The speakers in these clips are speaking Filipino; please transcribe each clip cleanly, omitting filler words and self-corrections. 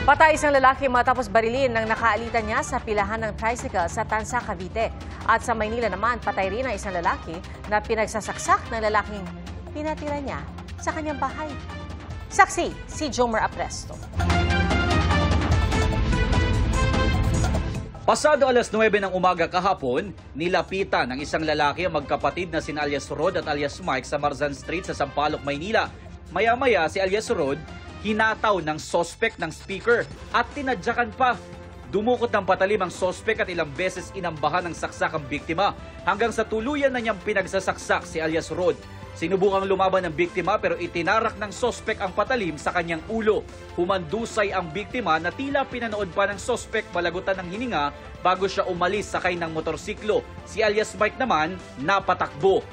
Patay isang lalaki matapos barilin ng nakaalitan niya sa pilahan ng tricycle sa Tansa, Cavite. At sa Maynila naman, patay rin ang isang lalaki na pinagsasaksak ng lalaking pinatira niya sa kanyang bahay. Saksi, si Jomer Apresto. Pasado alas 9 ng umaga kahapon, nilapitan ng isang lalaki ang magkapatid na sina alias Rod at alias Mike sa Marzan Street sa Sampaloc, Maynila. Maya-maya si alias Rod hinataw ng sospek ng speaker at tinadyakan pa. Dumukot ng patalim ang sospek at ilang beses inambahan ng saksak ang biktima hanggang sa tuluyan na niyang pinagsasaksak si alias Rod. Sinubukang lumaban ng biktima pero itinarak ng sospek ang patalim sa kanyang ulo. Humandusay ang biktima na tila pinanood pa ng sospek malagutan ng hininga bago siya umalis sakay ng motorsiklo. Si alias Mike naman napatakbo.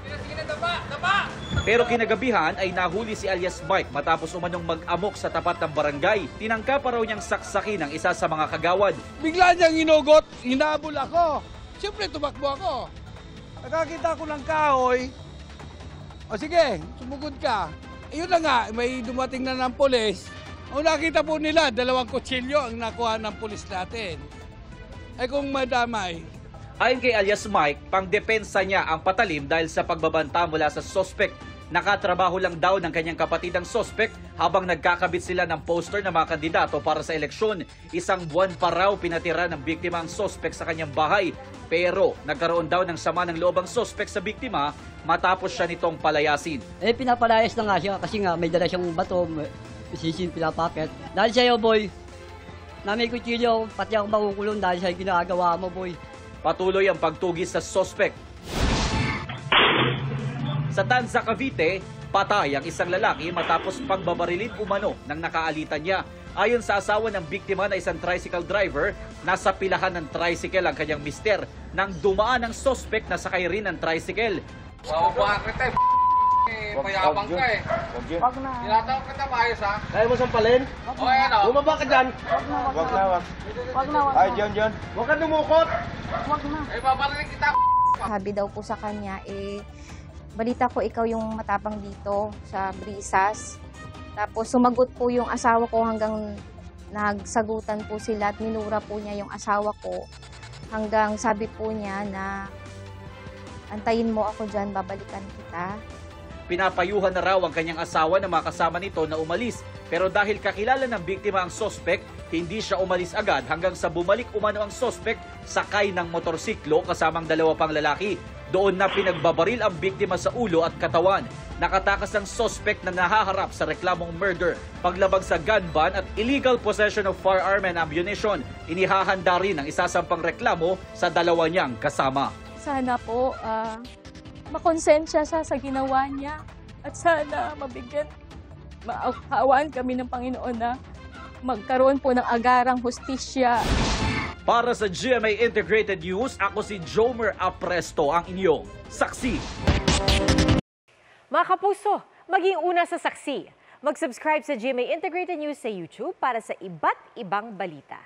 Pero kinagabihan ay nahuli si alias Mike matapos umanong mag-amok sa tapat ng barangay. Tinangka pa raw niyang saksakin ng isa sa mga kagawad. Bigla niyang inugot, hinabol ako. Siyempre tumakbo ako. Nakakita ko ng kahoy. O sige, sumugod ka. Ayun na nga, may dumating na ng pulis. Ang nakita po nila, 2 kutsilyo ang nakuha ng pulis natin. Ay kung madamay. Ayon kay alias Mike, pangdepensa niya ang patalim dahil sa pagbabanta mula sa sospek. Nakatrabaho lang daw ng kanyang kapatid ang sospek habang nagkakabit sila ng poster ng mga kandidato para sa eleksyon. 1 buwan pa raw pinatira ng biktima ang sospek sa kanyang bahay. Pero nagkaroon daw ng sama ng loob ang sospek sa biktima matapos siya nitong palayasin. Pinapalayas na nga siya kasi nga may dala siyang bato, sisin pinapakit. Dahil sa'yo, boy, na may kutsilyo, pati ako makukulong dahil sa'yo ginagawa mo, boy. Patuloy ang pagtugis sa sospek. Sa Tanza, Cavite, patay ang isang lalaki matapos pagbabarilin umano ng nakaalitan niya. Ayon sa asawa ng biktima na isang tricycle driver, nasa pilahan ng tricycle ang kanyang mister nang dumaan ang sospek na sakay rin ng tricycle. Wow, bakit eh? Mayabang ka eh. Wag na. Tinatawag kita maayos ha? Kaya mo sampalin? O yan o. Bumaba ka dyan. Wag na. Ay, John. Huwag ka dumukot. Wag na. Eh, babarinig kita. Sabi daw po sa kanya, balita ko ikaw yung matapang dito sa Brisas. Tapos sumagot po yung asawa ko hanggang nagsagutan po sila at minura po niya yung asawa ko. Hanggang sabi po niya na antayin mo ako dyan, babalikan kita. Pinapayuhan na raw ang kanyang asawa na mga kasama nito na umalis. Pero dahil kakilala ng biktima ang sospek, hindi siya umalis agad hanggang sa bumalik umano ang sospek sakay ng motorsiklo kasamang 2 pang lalaki. Doon na pinagbabaril ang biktima sa ulo at katawan. Nakatakas ang sospek na nahaharap sa reklamong murder, paglabag sa gun ban at illegal possession of firearm and ammunition. Inihahanda rin ang isasampang reklamo sa 2 niyang kasama. Sana po makonsensya siya sa ginawa niya at sana mabigyan, maawaan kami ng Panginoon na magkaroon po ng agarang hustisya. Para sa GMA Integrated News, ako si Jomer Apresto, ang inyong saksi. Mga kapuso, maging una sa saksi. Mag-subscribe sa GMA Integrated News sa YouTube para sa iba't ibang balita.